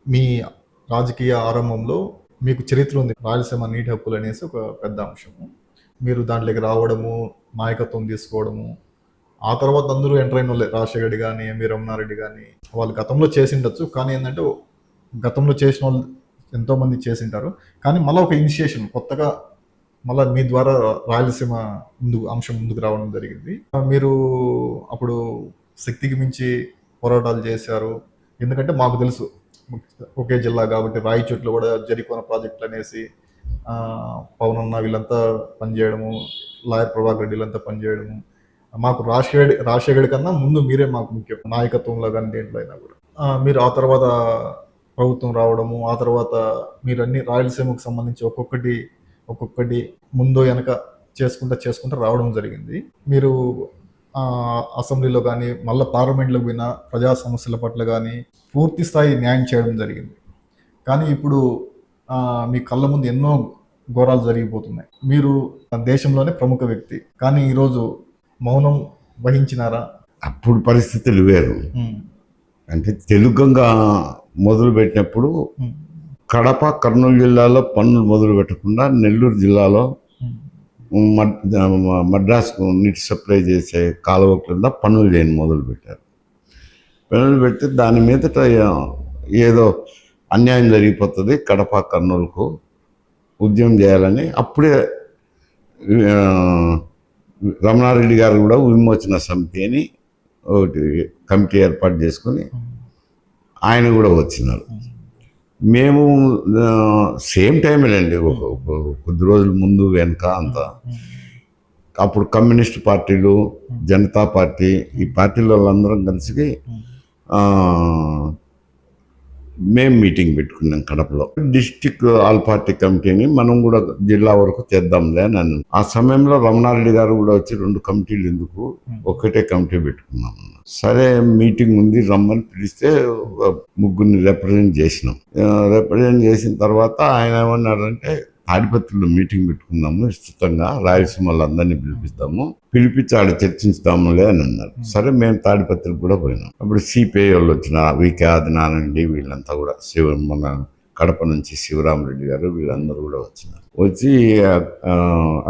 మీ రాజకీయ ఆరంభంలో మీకు చరిత్ర ఉంది. రాయలసీమ నీటి హక్కులనేసి ఒక పెద్ద అంశము. మీరు దాంట్లోకి రావడము, నాయకత్వం తీసుకోవడము, ఆ తర్వాత అందరూ ఎంటర్ అయినోళ్ళే. రాజశేఖర్ రెడ్డి గాని, ఎంవి రమణారెడ్డి గాని, వాళ్ళు గతంలో చేసిండొచ్చు. కానీ ఏందంటే, గతంలో చేసినోళ్ళు ఎంతోమంది చేసింటారు. కానీ మళ్ళా ఒక ఇనిషియేషన్ కొత్తగా మళ్ళా మీ ద్వారా రాయలసీమ అంశం ముందుకు రావడం జరిగింది. మీరు అప్పుడు శక్తికి మించి పోరాటాలు చేశారు. ఎందుకంటే మాకు తెలుసు ఒకే జిల్లా కాబట్టి రాయచోట్లో కూడా జరికోన ప్రాజెక్టులు అనేసి పవన్ అన్న వీళ్ళంతా పనిచేయడము, లాయర్ ప్రభాకర్ రెడ్డి వీళ్ళంతా పనిచేయడము, మాకు రాజశేఖర్ కన్నా ముందు మీరే మాకు ముఖ్యం నాయకత్వంలో కానీ దేంట్లో అయినా కూడా. మీరు ఆ తర్వాత ప్రభుత్వం రావడము, ఆ తర్వాత మీరు అన్ని రాయలసీమకు సంబంధించి ఒక్కొక్కటి ముందు వెనక చేసుకుంటూ రావడం జరిగింది. మీరు అసెంబ్లీలో కానీ మళ్ళీ పార్లమెంట్లో పోయిన ప్రజా సమస్యల పట్ల కానీ పూర్తి స్థాయి న్యాయం చేయడం జరిగింది. కానీ ఇప్పుడు మీ కళ్ళ ముందు ఎన్నో ఘోరాలు జరిగిపోతున్నాయి. మీరు దేశంలోనే ప్రముఖ వ్యక్తి, కానీ ఈరోజు మౌనం వహించినారా? అప్పుడు పరిస్థితులు వేరు. అంటే తెలుగుగా మొదలు పెట్టినప్పుడు కడప, కర్నూలు జిల్లాలో పనులు మొదలు పెట్టకుండా నెల్లూరు జిల్లాలో మద్రాసుకు నీటి సప్లై చేసే కాలువ కింద పనులు చేయని మొదలుపెట్టారు. పనులు పెడితే దాని మీదట ఏదో అన్యాయం జరిగిపోతుంది కడప కర్నూలుకు, ఉద్యమం చేయాలని అప్పుడే రమణారెడ్డి గారు కూడా విమోచన సమితి అని ఒకటి కమిటీ ఏర్పాటు చేసుకుని ఆయన కూడా వచ్చినారు. మేము సేమ్ టైమేనండి, కొద్ది రోజుల ముందు వెనక అంతా. అప్పుడు కమ్యూనిస్ట్ పార్టీలు, జనతా పార్టీ, ఈ పార్టీల వాళ్ళందరం కలిసి మేము మీటింగ్ పెట్టుకున్నాం కడపలో. డిస్టిక్ ఆల్ పార్టీ కమిటీని మనం కూడా జిల్లా వరకు తెద్దాంలే అని. ఆ సమయంలో రమణారెడ్డి గారు కూడా వచ్చి 2 కమిటీలు ఎందుకు, ఒకటే కమిటీ పెట్టుకున్నాం. సరే మీటింగ్ ఉంది రమ్మని పిలిస్తే ముగ్గురిని రిప్రజెంట్ చేసినాం. రిప్రజెంట్ చేసిన తర్వాత ఆయన ఏమన్నారంటే, తాడిపత్రిలో మీటింగ్ పెట్టుకుందాము, విస్తృతంగా రాయలసీమ వాళ్ళందరినీ పిలిపించి ఆడ చర్చించుదాములే అని అన్నారు. సరే మేము తాడిపత్రికి కూడా పోయినాం. అప్పుడు సిపిఐ వాళ్ళు వచ్చినారు, వికే ఆదినారాయణ వీళ్ళంతా కూడా, మన కడప నుంచి శివరామరెడ్డి గారు వీళ్ళందరూ కూడా వచ్చినారు. వచ్చి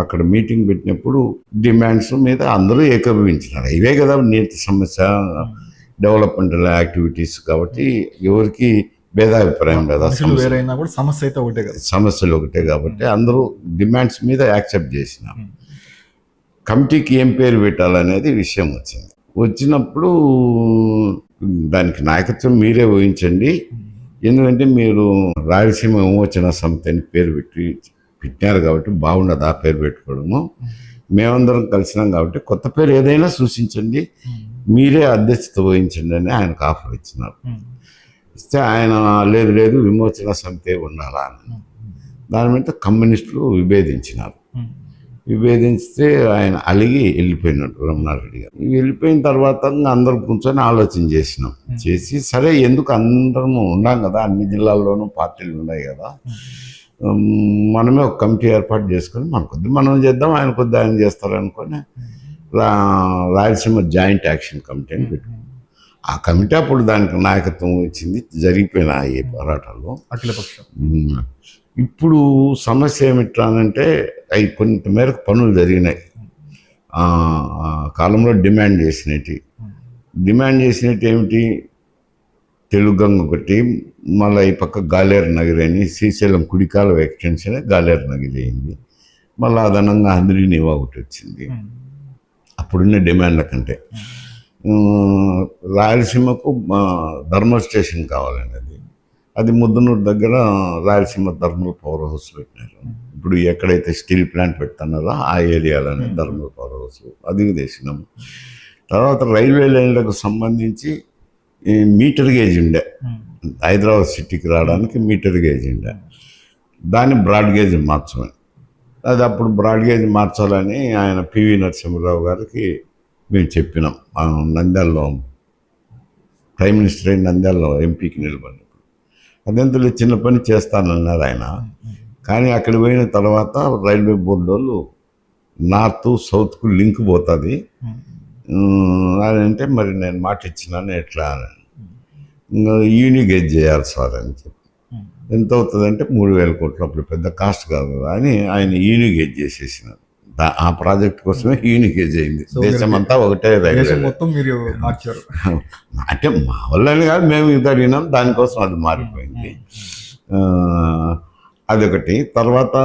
అక్కడ మీటింగ్ పెట్టినప్పుడు డిమాండ్స్ మీద అందరూ ఏకీభవించినారు. ఇవే కదా నీటి సమస్య, డెవలప్మెంటల్ యాక్టివిటీస్ కాబట్టి ఎవరికి భేదాభిప్రాయం కదా, సమస్యలు ఒకటే కాబట్టి అందరూ డిమాండ్స్ మీద యాక్సెప్ట్ చేసినారు. కమిటీకి ఏం పేరు పెట్టాలనేది విషయం వచ్చినప్పుడు దానికి నాయకత్వం మీరే వహించండి, ఎందుకంటే మీరు రాయలసీమ విమోచన సమితి అని పేరు పెట్టినారు కాబట్టి బాగుండదు ఆ పేరు పెట్టుకోవడము. మేమందరం కలిసినాం కాబట్టి కొత్త పేరు ఏదైనా సూచించండి, మీరే అధ్యక్షత వహించండి అని ఆయనకు ఆఫర్ ఇచ్చినారు. ఇస్తే ఆయన లేదు విమోచన సమితి ఉండాలా అని. దాని మీద కమ్యూనిస్టులు విభేదించితే ఆయన అలిగి వెళ్ళిపోయినట్టు రమణారెడ్డి గారు. వెళ్ళిపోయిన తర్వాత అందరం కూర్చొని ఆలోచన చేసి సరే ఎందుకు అందరము ఉన్నాం కదా, అన్ని జిల్లాల్లోనూ పార్టీలు ఉన్నాయి కదా, మనమే ఒక కమిటీ ఏర్పాటు చేసుకొని మన కొద్ది మనం చేద్దాం, ఆయన కొద్ది ఆయన చేస్తారు అనుకొని రాయలసీమ జాయింట్ యాక్షన్ కమిటీ అని పెట్టుకున్నాం. ఆ కమిటీ అప్పుడు దానికి నాయకత్వం ఇచ్చింది, జరిగిపోయిన ఈ పోరాటాలు అఖిలపక్షం. ఇప్పుడు సమస్య ఏమిటంటే అవి కొంత మేరకు పనులు జరిగినాయి. కాలంలో డిమాండ్ చేసినట్టు ఏమిటి, తెలుగంగ ఒకటి, మళ్ళీ ఈ పక్క గాలేరు నగిరి అని శ్రీశైలం కుడికాల ఎక్స్టెన్షన్ గాలేరు నగిరి అయింది. మళ్ళీ అదనంగా హంద్రీనివా ఒకటి వచ్చింది. అప్పుడున్న డిమాండ్ల కంటే రాయలసీమకు థర్మల్ స్టేషన్ కావాలనేది, అది ముద్దనూరు దగ్గర రాయలసీమ థర్మల్ పవర్ హౌస్ పెట్టినారు. ఇప్పుడు ఎక్కడైతే స్టీల్ ప్లాంట్ పెడుతున్నారో ఆ ఏరియాలోనే థర్మల్ పవర్ హౌస్ అది చేసినాము. తర్వాత రైల్వే లైన్లకు సంబంధించి మీటర్ గేజ్ ఉండే, హైదరాబాద్ సిటీకి రావడానికి మీటర్ గేజ్ ఉండే, దాన్ని బ్రాడ్ గేజ్ మార్చమని. అది అప్పుడు బ్రాడ్ గేజ్ మార్చాలని ఆయన పివి నరసింహరావు గారికి మేము చెప్పినాం. నంద్యాలలో ప్రైమ్ మినిస్టర్ అయిన నంద్యాలలో ఎంపీకి నిలబడినప్పుడు అదెంతలో చిన్న పని చేస్తానన్నారు ఆయన. కానీ అక్కడ పోయిన తర్వాత రైల్వే బోర్డు వాళ్ళు నార్త్ సౌత్కు లింక్ పోతుంది అని అంటే, మరి నేను మాట ఇచ్చినాను ఎట్లా అని. యూనిగేజ్ చేయాలి సార్ అని చెప్పి. ఎంత అవుతుందంటే 3,000 కోట్లు, అప్పుడు పెద్ద కాస్ట్ కాదు కదా అని ఆయన యూనిగేజ్ చేసేసినారు. ఆ ప్రాజెక్ట్ కోసమే యూనిగేజ్ అయింది. So, మీరు దేశం అంతా ఒకటే రైల్వే. దేశం మొత్తం మీరు మార్చారు. అంటే మా వల్లని కాదు, మేము ఇది అడిగినాం, దానికోసం అది మారిపోయింది. అదొకటి. తర్వాత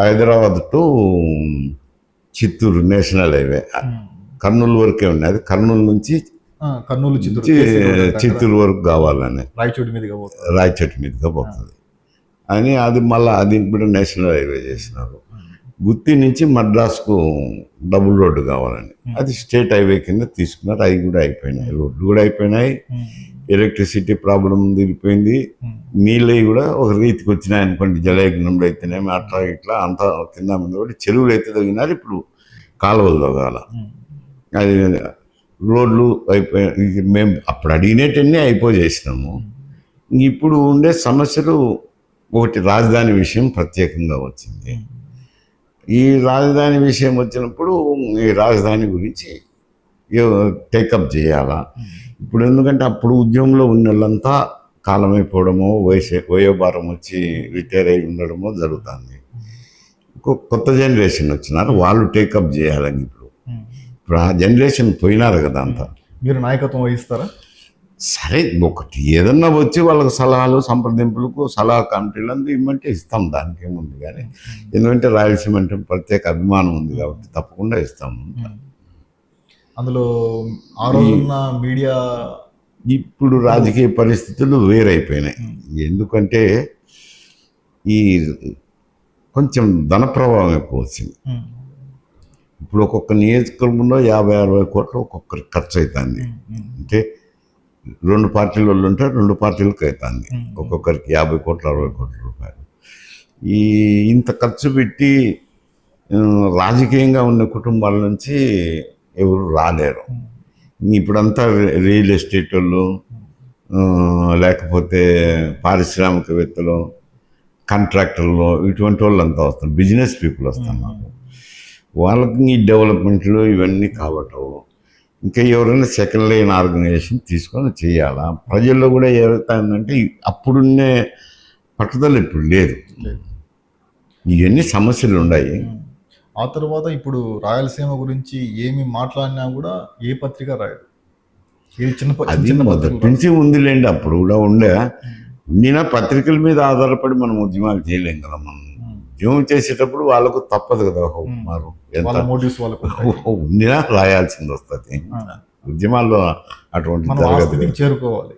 Hyderabad to Chittoor national highway Kurnool వరకే ఉన్నది. కర్నూలు నుంచి కర్నూలు చిత్తూరు వరకు కావాలని రాయచోటి మీదుగా పోతుంది. రాయచోటి మీదుగా పోతుంది అని అది మళ్ళీ అది కూడా నేషనల్ హైవే చేసినారు. గుత్తి నుంచి మద్రాసుకు డబుల్ రోడ్డు కావాలని అది స్టేట్ హైవే కింద తీసుకున్నారు. అవి కూడా అయిపోయినాయి, రోడ్లు కూడా అయిపోయినాయి. ఎలక్ట్రిసిటీ ప్రాబ్లం తీరిపోయింది. నీళ్ళవి కూడా ఒక రీతికి వచ్చినాయి అనుకోండి. జలయజ్ఞంలో అయితేనేమి అట్లా ఇట్లా అంతా కింద మీద కూడా చెరువులు అయితే తగినారు. ఇప్పుడు కాలువలు తగాల. అది రోడ్లు అయిపోయి మేము అప్పుడు అడిగినట్టన్నీ అయిపోయేసినాము. ఇప్పుడు ఉండే సమస్యలు ఒకటి రాజధాని విషయం ప్రత్యేకంగా వచ్చింది. ఈ రాజధాని విషయం వచ్చినప్పుడు ఈ రాజధాని గురించి టేకప్ చేయాలా. ఇప్పుడు ఎందుకంటే అప్పుడు ఉద్యమంలో ఉన్న వాళ్ళంతా కాలమైపోవడమో వయోభారం వచ్చి రిటైర్ అయి ఉండడమో జరుగుతుంది. కొత్త జనరేషన్ వచ్చినారు, వాళ్ళు టేకప్ చేయాలని. ఇప్పుడు ఆ జనరేషన్ పోయినారు కదా అంతా. మీరు నాయకత్వం వహిస్తారా? సరే, ఒకటి ఏదన్నా వచ్చి వాళ్ళకి సలహాలు సంప్రదింపులకు సలహా కమిటీలు అంతా ఇమ్మంటే ఇస్తాం, దానికి ఏముంది. కానీ ఎందుకంటే రాయలసీమ అంటే ప్రత్యేక అభిమానం ఉంది కాబట్టి తప్పకుండా ఇస్తాము. అందులో ఆ రోజున్న మీడియా ఇప్పుడు రాజకీయ పరిస్థితులు వేరైపోయినాయి. ఎందుకంటే ఈ కొంచెం ధన ప్రభావం ఎక్కువ వచ్చింది. ఇప్పుడు ఒక్కొక్క నియోజకవర్గంలో 50-60 కోట్లు ఒక్కొక్కరికి ఖర్చు అవుతుంది. అంటే 2 పార్టీల వాళ్ళు ఉంటే 2 పార్టీలకు అవుతుంది. ఒక్కొక్కరికి 50 కోట్లు 60 కోట్ల రూపాయలు. ఇంత ఖర్చు పెట్టి రాజకీయంగా ఉన్న కుటుంబాల నుంచి ఎవరు రాలేరు. ఇప్పుడంతా రియల్ ఎస్టేట్ వాళ్ళు, లేకపోతే పారిశ్రామికవేత్తలు, కాంట్రాక్టర్లు, ఇటువంటి వాళ్ళు అంతా వస్తారు. బిజినెస్ పీపుల్ వస్తున్నారు. వాళ్ళకి ఈ డెవలప్మెంట్లు ఇవన్నీ కావటం. ఇంకా ఎవరైనా సెకండ్ లైన్ ఆర్గనైజేషన్ తీసుకొని చేయాలా. ప్రజల్లో కూడా ఏమవుతుందంటే అప్పుడున్నే పట్టుదల ఇప్పుడు లేదు. ఇవన్నీ సమస్యలు ఉన్నాయి. ఆ తర్వాత ఇప్పుడు రాయలసీమ గురించి ఏమి మాట్లాడినా కూడా ఏ పత్రిక రాయదు. అది మొదటి నుంచి ఉందిలేండి, అప్పుడు కూడా ఉండిన పత్రికల మీద ఆధారపడి మనం ఉద్యమాలు చేయలేం కదా. మనం ఉద్యమం చేసేటప్పుడు వాళ్ళకు తప్పదు కదా. ఉండినా రాయాల్సింది వస్తుంది. ఉద్యమాల్లో అటువంటి చేరుకోవాలి.